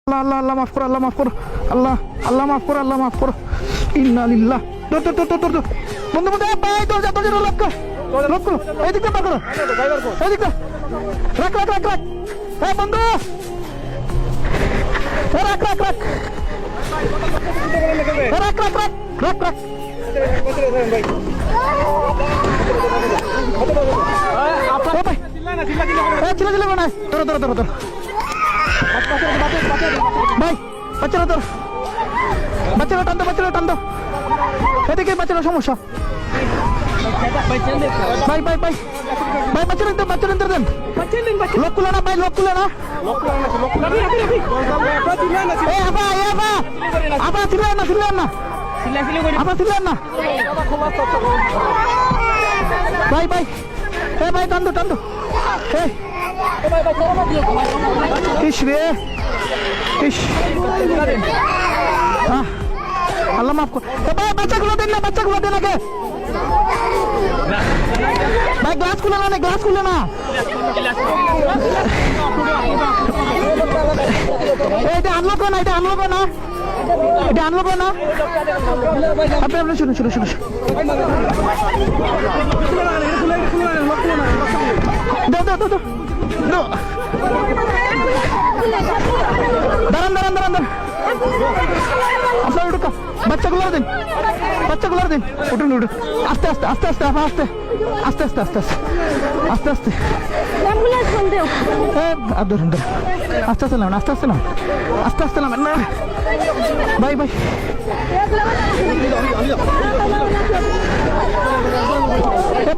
আল্লাহ আল্লাহ আল্লাহ মাফ করো, আল্লাহ মাফ করো, আল্লাহ আল্লাহ মাফ করো, আল্লাহ মাফ করো। ইন্না লিল্লাহ। ধর ধর ধর ধর ধর বন্ধু বন্ধু ভাই দরজা দরজা লক কর, লক করো। এইদিকটা পার করো, এইদিকটা রাখ রাখ রাখ রাখ। এই বন্ধু রাখ রাখ রাখ রাখ রাখ রাখ রাখ রাখ। চিল্লা চিল্লা না, ধরো ধরো ধরো ধরো ভাই, বাচ্চারা তোর বাচ্চারা টান দো, বাচ্চারা টান দো, এদিকে বাচ্চারা সমস্যা। ভাই ভাই ভাই ভাই বাচ্চারা দেন, বাচ্চারা দেন, লোক খুলে না ভাই, লোক খুলে না। আবার ছিলেন না, ছিলেন না, আবার ছিলেন না ভাই ভাই। এ ভাই টান দো, টান দো। ইস রে ইস, আল্লাহ মাফ কর। ভাই বাচ্চাগুলো দেন না, বাচ্চাগুলো দেন আগে ভাই। গ্লাস খুলে না, গ্লাস খুলে না। এটা আনলক না, এটা আনলক না, এটা আনলক না। আপনি আপনি শুনুন শুনুন শুনুন, দাও দাও দাও দাও, দাঁড়ান দাঁড়ান দাঁড়ান দাঁড়ান। আপনার উঠুকা, বাচ্চাগুলো দিন, বাচ্চাগুলো দিন। উঠুন উঠুন, আস্তে আস্তে আস্তে আস্তে আস্তে আস্তে আস্তে আস্তে আস্তে আস্তে আর ধরুন ধরুন, আস্তে আস্তে নাম, আস্তে আস্তে নাম, আস্তে আস্তে নাম না ভাই ভাই।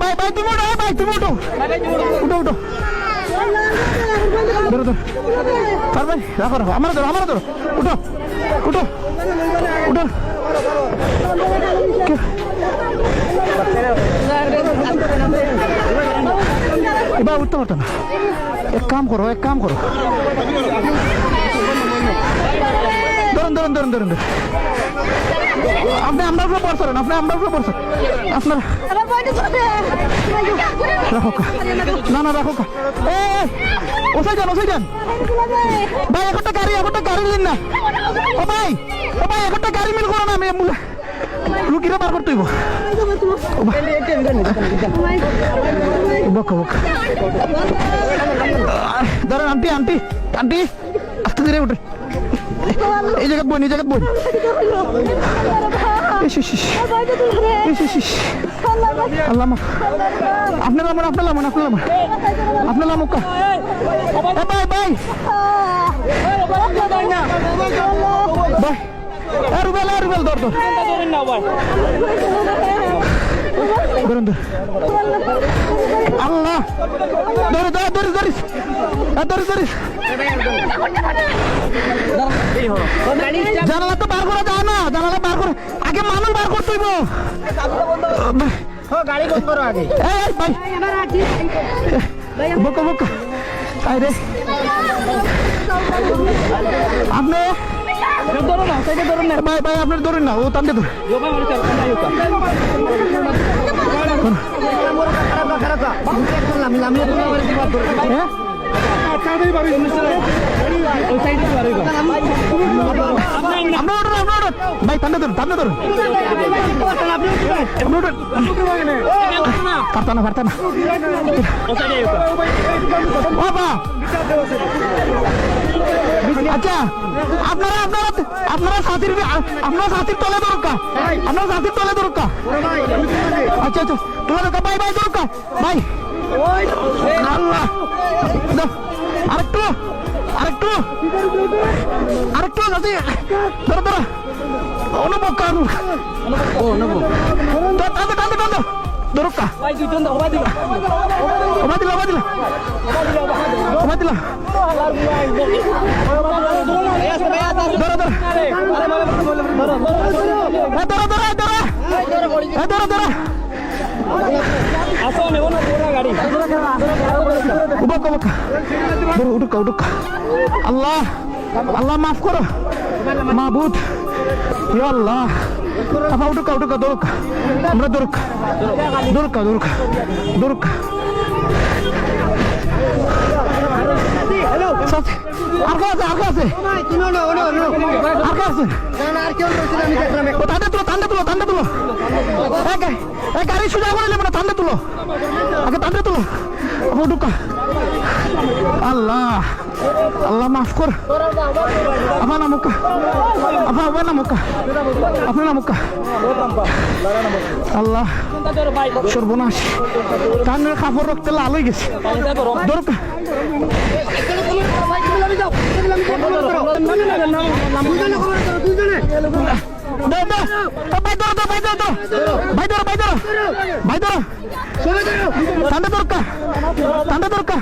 ভাই ভাই তুমি উঠো, ভাই তুমি উঠো, উঠো উঠো, ধরো ধরো ভাই, রাখো রাখো, আমার ধরো, আমার ধরো, উঠো উঠো উঠো। এবার উঠতে পারতো না। এক কাম করো, এক কাম করো, ধরুন ধরুন ধরুন ধরুন ধরুন। আপনি আমরা উপরে পড়ছেন, আপনি আমরা উপরে পড়ছেন, আপনার রাখো কা, না না রাখো কা। ওসাই যান, ওসাই যান ভাই। একটা গাড়ি, একটা গাড়ি দিন না। ও ভাই, ও ভাই একটা গাড়ি মিল করো না, আমি রুগীরা বার করতে হইব। ধরেন আন্টি, আন্টি আন্টি আস্তে ধীরে উঠে, এই জায়গা বোন, এই জায়গা বোন। আল্লাহ আপনার লামন, আপনার লামন, আপনার লামন, আপনার লামুকা ভাই ভাই ভাই। রুবেল, রুবেল ধর ধর, ধরুন ধর। আল্লাহ ধরে ধরে ধরে ধরিস, ধরে ধরিস। জানালা তো বার করা যায় না, জানালা বার করে আগে মানুষ বার করতে হইব। গাড়ি বন্ধ করো আগে। ভাই বকা বকা, আরে আপনি ধরো না, সাইডে ধরুন না ভাই, ভাই আপনার ধরুন না, ও টানতে ধরুন। ভাই টানতে ধরুন, টানতে ধরুন, পারতা না, পারতা না। আচ্ছা আপনারা আপনারা আপনারা সাথীর, আপনারা সাথীর তলে দরকার, আপনারা সাথীর তলে দরকার। আচ্ছা আচ্ছা তোলা দরকার ভাই, ভাই দরকার ভাই। আল্লাহ আরেকটু আরেকটু আরেকটু আছে, ধরো ধরো। অনুভব কর, টানতে টানতে টানতে দরকা। ওবা দিলা, ওবা দিলা, ওবা দিলা। ধরো ধরো ধরো ধরো ধরো ধরো। আল্লাহ আল্লাহ মাফ করো মাহবুদ, আল্লাহ আপা উঠুকা উঠুকা, দরকা আমরা দরকা দরকা দরকা দরকা। আছে আর কে আছে আর কে আছে আর কে আছে ও ঠান্ডা তুলো গাড়ি সোজা করে নেবে না ঠান্ডা তুলো আগে ঠান্ডা তুলো আবু ঢুকা আল্লাহ আল্লাহ মাফ কর আপনার নামুকা আপনার নামুকা আল্লাহ সর্বনাশ কানের কাপড় রক্তে লাল হয়ে গেছে দরকার ঠান্ডা দরকার